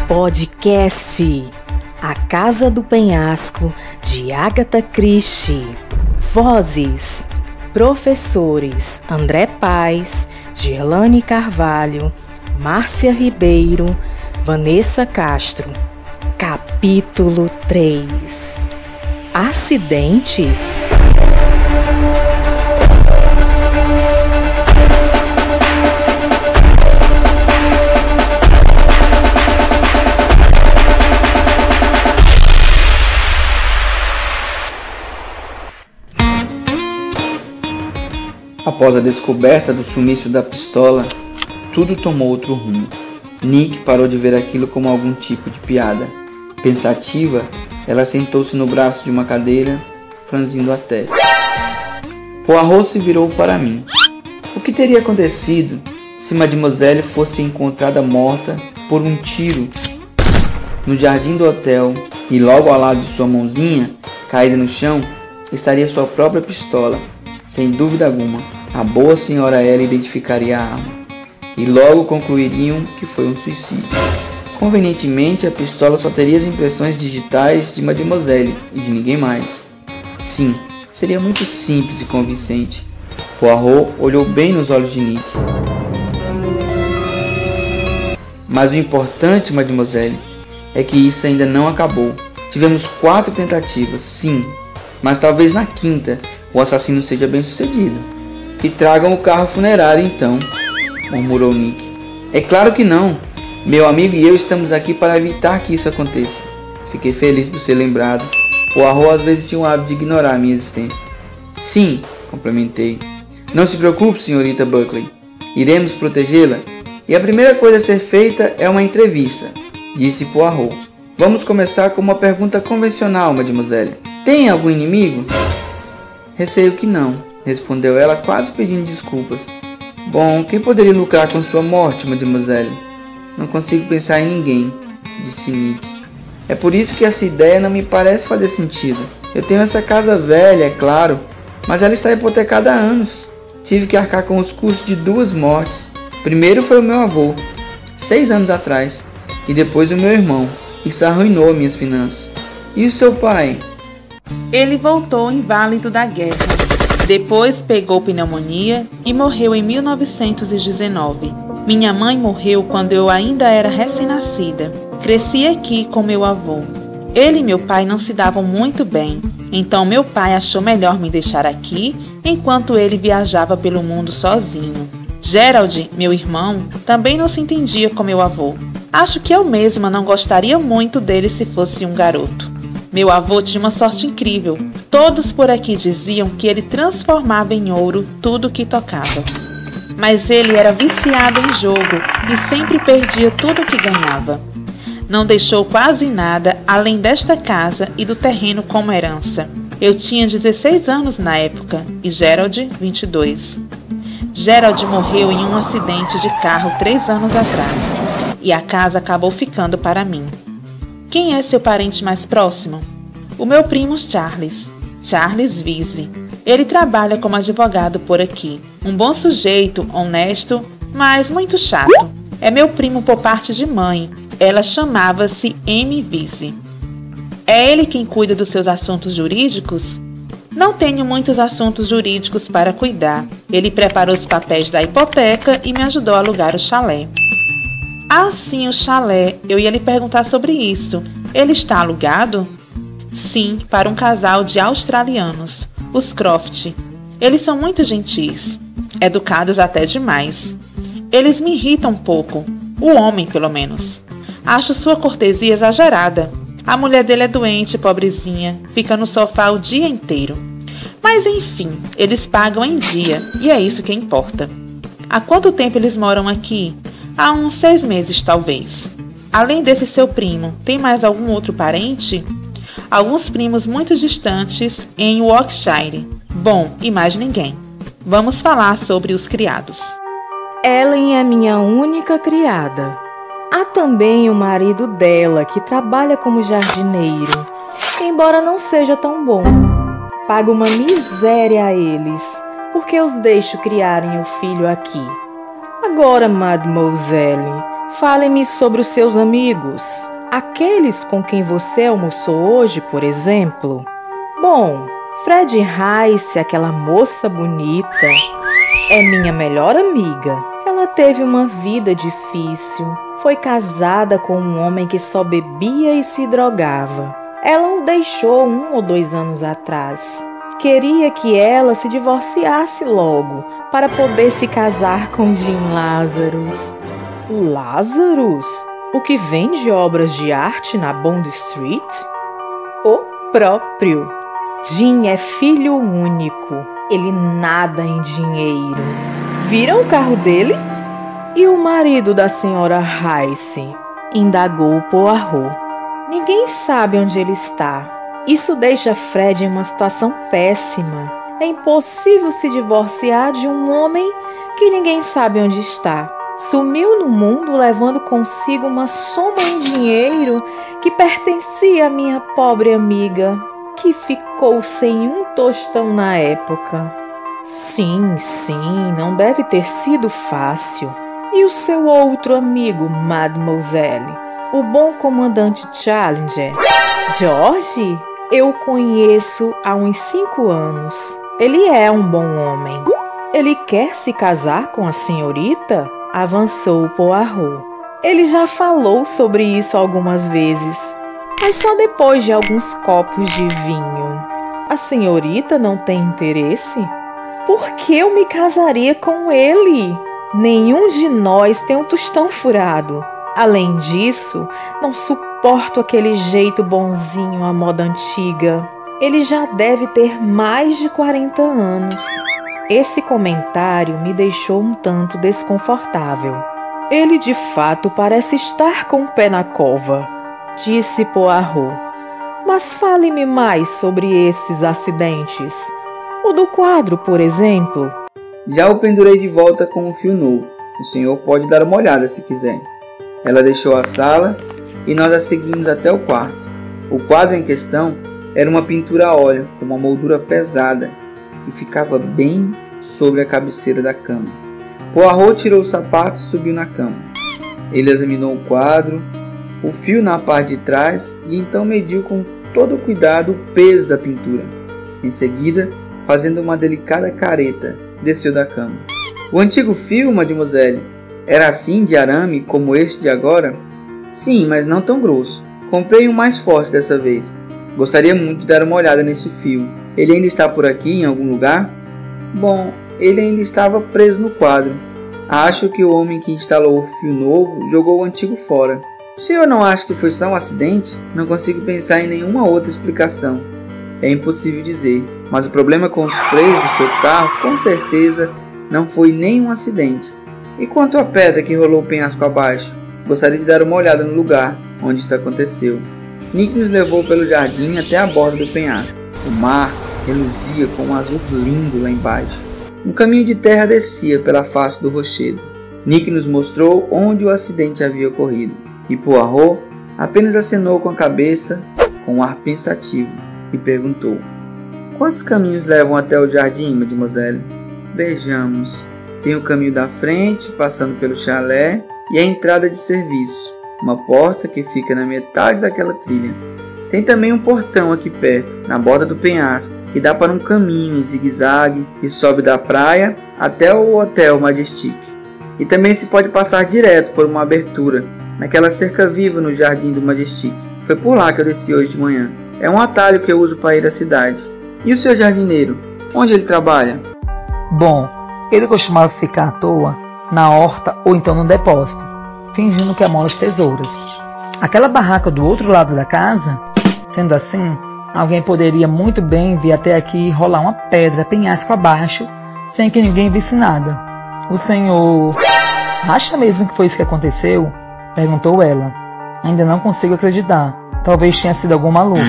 Podcast A Casa do Penhasco, de Agatha Christie. Vozes: professores André Paz, Gerlane Carvalho, Márcia Ribeiro, Vanessa Castro. Capítulo 3: Acidentes? Após a descoberta do sumiço da pistola, tudo tomou outro rumo. Nick parou de ver aquilo como algum tipo de piada. Pensativa, ela sentou-se no braço de uma cadeira, franzindo a testa. Poirot se virou para mim. O que teria acontecido se Mademoiselle fosse encontrada morta por um tiro no jardim do hotel e logo ao lado de sua mãozinha, caída no chão, estaria sua própria pistola? Sem dúvida alguma, a boa senhora Ella identificaria a arma e logo concluiriam que foi um suicídio. Convenientemente, a pistola só teria as impressões digitais de Mademoiselle e de ninguém mais. Sim, seria muito simples e convincente. Poirot olhou bem nos olhos de Nick. Mas o importante, Mademoiselle, é que isso ainda não acabou. Tivemos 4 tentativas, sim, mas talvez na quinta o assassino seja bem sucedido. E tragam o carro funerário então, murmurou Nick. É claro que não. Meu amigo e eu estamos aqui para evitar que isso aconteça. Fiquei feliz por ser lembrado. Poirot às vezes tinha o hábito de ignorar a minha existência. Sim, complementei. Não se preocupe, senhorita Buckley. Iremos protegê-la. E a primeira coisa a ser feita é uma entrevista, disse Poirot. Vamos começar com uma pergunta convencional, mademoiselle. Tem algum inimigo? Receio que não, respondeu ela, quase pedindo desculpas. Bom, quem poderia lucrar com sua morte, mademoiselle? Não consigo pensar em ninguém, disse Nick. É por isso que essa ideia não me parece fazer sentido. Eu tenho essa casa velha, é claro, mas ela está hipotecada há anos. Tive que arcar com os custos de 2 mortes. Primeiro foi o meu avô, 6 anos atrás, e depois o meu irmão. Isso arruinou minhas finanças. E o seu pai? Ele voltou inválido da guerra. Depois pegou pneumonia e morreu em 1919. Minha mãe morreu quando eu ainda era recém-nascida. Cresci aqui com meu avô. Ele e meu pai não se davam muito bem, então meu pai achou melhor me deixar aqui enquanto ele viajava pelo mundo sozinho. Gerald, meu irmão, também não se entendia com meu avô. Acho que eu mesma não gostaria muito dele se fosse um garoto. Meu avô tinha uma sorte incrível. Todos por aqui diziam que ele transformava em ouro tudo que tocava. Mas ele era viciado em jogo e sempre perdia tudo que ganhava. Não deixou quase nada além desta casa e do terreno como herança. Eu tinha 16 anos na época e Gerald 22. Gerald morreu em um acidente de carro 3 anos atrás e a casa acabou ficando para mim. Quem é seu parente mais próximo? O meu primo Charles Vise. Ele trabalha como advogado por aqui. Um bom sujeito, honesto, mas muito chato. É meu primo por parte de mãe. Ela chamava-se Amy Vise. É ele quem cuida dos seus assuntos jurídicos? Não tenho muitos assuntos jurídicos para cuidar. Ele preparou os papéis da hipoteca e me ajudou a alugar o chalé. Ah, sim, o chalé. Eu ia lhe perguntar sobre isso. Ele está alugado? Sim, para um casal de australianos, os Croft. Eles são muito gentis, educados até demais. Eles me irritam um pouco, o homem pelo menos. Acho sua cortesia exagerada. A mulher dele é doente, pobrezinha, fica no sofá o dia inteiro. Mas enfim, eles pagam em dia e é isso que importa. Há quanto tempo eles moram aqui? Há uns 6 meses, talvez. Além desse seu primo, tem mais algum outro parente? Alguns primos muito distantes em Yorkshire. Bom, e mais ninguém. Vamos falar sobre os criados. Ellen é minha única criada. Há também o marido dela, que trabalha como jardineiro, embora não seja tão bom. Pago uma miséria a eles, porque os deixo criarem o filho aqui. Agora, mademoiselle, Fale-me sobre os seus amigos, aqueles com quem você almoçou hoje, por exemplo. Bom, Fred Rice, aquela moça bonita, é minha melhor amiga. Ela teve uma vida difícil. Foi casada com um homem que só bebia e se drogava. Ela o deixou 1 ou 2 anos atrás. Queria que ela se divorciasse logo para poder se casar com Jim Lazarus. Lazarus? O que vende obras de arte na Bond Street? O próprio. Jim é filho único. Ele nada em dinheiro. Viram o carro dele? E o marido da senhora Rice? Indagou Poirot. Ninguém sabe onde ele está. Isso deixa Fred em uma situação péssima. É impossível se divorciar de um homem que ninguém sabe onde está. Sumiu no mundo levando consigo uma soma em dinheiro que pertencia à minha pobre amiga, que ficou sem um tostão na época. Sim, não deve ter sido fácil. E o seu outro amigo, Mademoiselle? O bom comandante Challenger? George? Eu o conheço há uns 5 anos. Ele é um bom homem. Ele quer se casar com a senhorita? Avançou Poirot. Ele já falou sobre isso algumas vezes, mas só depois de alguns copos de vinho. A senhorita não tem interesse? Por que eu me casaria com ele? Nenhum de nós tem um tostão furado. Além disso, não suporto aquele jeito bonzinho à moda antiga. Ele já deve ter mais de 40 anos. Esse comentário me deixou um tanto desconfortável. Ele de fato parece estar com o pé na cova, disse Poirot. Mas fale-me mais sobre esses acidentes. O do quadro, por exemplo. Já o pendurei de volta com um fio novo. O senhor pode dar uma olhada se quiser. Ela deixou a sala e nós a seguimos até o quarto. O quadro em questão era uma pintura a óleo com uma moldura pesada que ficava bem sobre a cabeceira da cama. Poirot tirou os sapatos e subiu na cama. Ele examinou o quadro, o fio na parte de trás e então mediu com todo cuidado o peso da pintura. Em seguida, fazendo uma delicada careta, desceu da cama. O antigo fio, mademoiselle, era assim de arame como este de agora? Sim, mas não tão grosso. Comprei um mais forte dessa vez. Gostaria muito de dar uma olhada nesse fio. Ele ainda está por aqui em algum lugar? Bom, ele ainda estava preso no quadro. Acho que o homem que instalou o fio novo jogou o antigo fora. O senhor não acha que foi só um acidente? Não consigo pensar em nenhuma outra explicação. É impossível dizer, mas o problema com os freios do seu carro, com certeza, não foi nenhum acidente. E quanto à pedra que rolou o penhasco abaixo? Gostaria de dar uma olhada no lugar onde isso aconteceu. Nick nos levou pelo jardim até a borda do penhasco. O mar reluzia com um azul lindo lá embaixo. Um caminho de terra descia pela face do rochedo. Nick nos mostrou onde o acidente havia ocorrido. E Poirot apenas acenou com a cabeça com um ar pensativo e perguntou: quantos caminhos levam até o jardim, mademoiselle? Vejamos. Tem o caminho da frente, passando pelo chalé, e a entrada de serviço, uma porta que fica na metade daquela trilha. Tem também um portão aqui perto, na borda do penhasco, que dá para um caminho em zigue-zague que sobe da praia até o Hotel Majestic. E também se pode passar direto por uma abertura, naquela cerca viva no jardim do Majestic. Foi por lá que eu desci hoje de manhã. É um atalho que eu uso para ir à cidade. E o seu jardineiro? Onde ele trabalha? Bom, ele costumava ficar à toa na horta ou então no depósito, fingindo que amola as tesouras. Aquela barraca do outro lado da casa, sendo assim, alguém poderia muito bem vir até aqui e rolar uma pedra penhasco abaixo, sem que ninguém visse nada. O senhor acha mesmo que foi isso que aconteceu? Perguntou ela. Ainda não consigo acreditar. Talvez tenha sido algum maluco.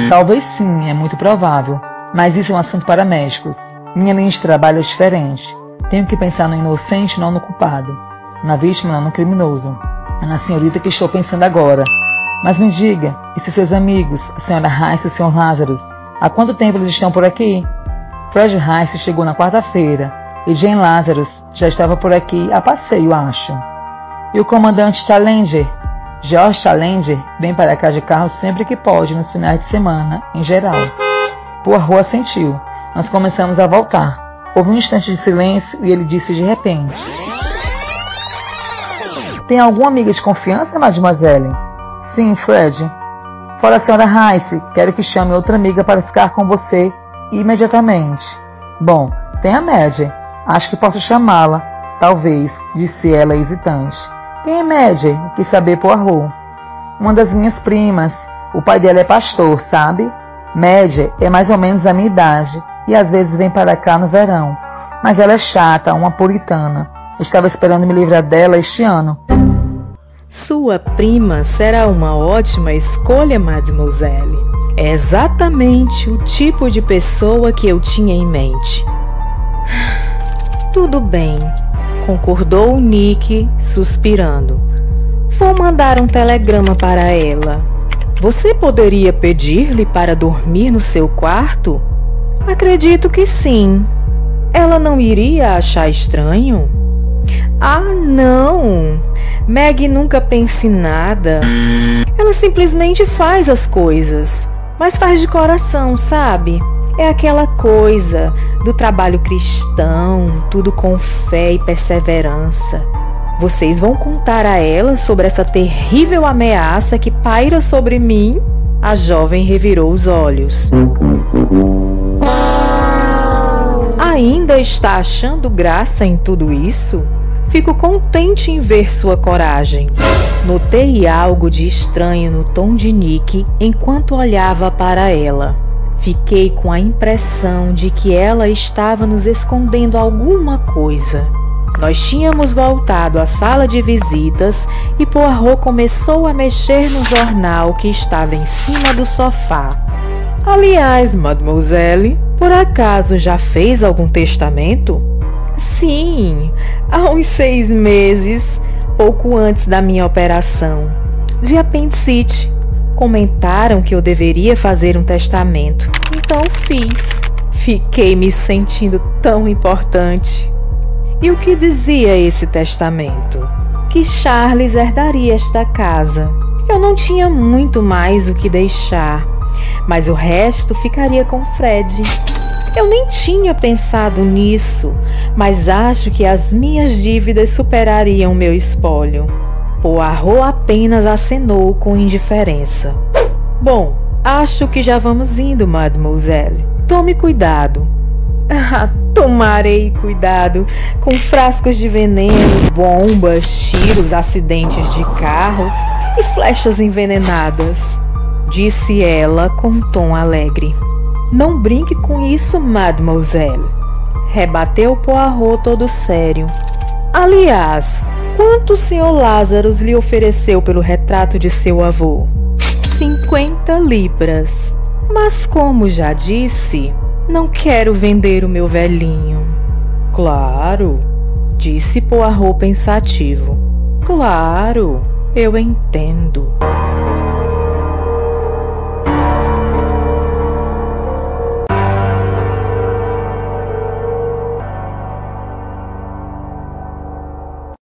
Talvez sim, é muito provável. Mas isso é um assunto para médicos. Minha linha de trabalho é diferente. Tenho que pensar no inocente, não no culpado. Na vítima, não no criminoso. É na senhorita que estou pensando agora. Mas me diga, e se seus amigos, a senhora Rice e o Sr. Lazarus, há quanto tempo eles estão por aqui? Fred Rice chegou na quarta-feira, e Jane Lazarus já estava por aqui a passeio, acho. E o comandante Challenger? George Challenger vem para cá de carro sempre que pode, nos finais de semana, em geral. Poirot assentiu. Nós começamos a voltar. Houve um instante de silêncio e ele disse de repente: Tem alguma amiga de confiança, mademoiselle? Sim, Fred. Fora a senhora Rice, quero que chame outra amiga para ficar com você imediatamente. Bom, tem a Madge. Acho que posso chamá-la. Talvez, disse ela hesitante. Quem é Madge? Quis saber Poirot. Uma das minhas primas. O pai dela é pastor, sabe? Madge é mais ou menos a minha idade e às vezes vem para cá no verão. Mas ela é chata, uma puritana. Estava esperando me livrar dela este ano. Sua prima será uma ótima escolha, mademoiselle. É exatamente o tipo de pessoa que eu tinha em mente. Tudo bem, concordou Nick, suspirando. Vou mandar um telegrama para ela. Você poderia pedir-lhe para dormir no seu quarto? Acredito que sim. Ela não iria achar estranho? Ah, não! Meg nunca pensa em nada. Ela simplesmente faz as coisas, mas faz de coração, sabe? É aquela coisa do trabalho cristão, tudo com fé e perseverança. Vocês vão contar a ela sobre essa terrível ameaça que paira sobre mim? A jovem revirou os olhos. Ainda está achando graça em tudo isso? Fico contente em ver sua coragem. Notei algo de estranho no tom de Nick enquanto olhava para ela. Fiquei com a impressão de que ela estava nos escondendo alguma coisa. Nós tínhamos voltado à sala de visitas e Poirot começou a mexer no jornal que estava em cima do sofá. Aliás, mademoiselle, por acaso já fez algum testamento? Sim, há uns 6 meses, pouco antes da minha operação de apendicite. Comentaram que eu deveria fazer um testamento, então fiz. Fiquei me sentindo tão importante. E o que dizia esse testamento? Que Charles herdaria esta casa. Eu não tinha muito mais o que deixar, mas o resto ficaria com Fred. Eu nem tinha pensado nisso, mas acho que as minhas dívidas superariam meu espólio. Poirot apenas acenou com indiferença. Bom, acho que já vamos indo, mademoiselle. Tome cuidado. Ah, tomarei cuidado com frascos de veneno, bombas, tiros, acidentes de carro e flechas envenenadas, disse ela com tom alegre. Não brinque com isso, mademoiselle, rebateu Poirot todo sério. Aliás, quanto o Sr. Lazarus lhe ofereceu pelo retrato de seu avô? 50 libras. Mas como já disse, não quero vender o meu velhinho. Claro, disse Poirot pensativo. Claro, eu entendo.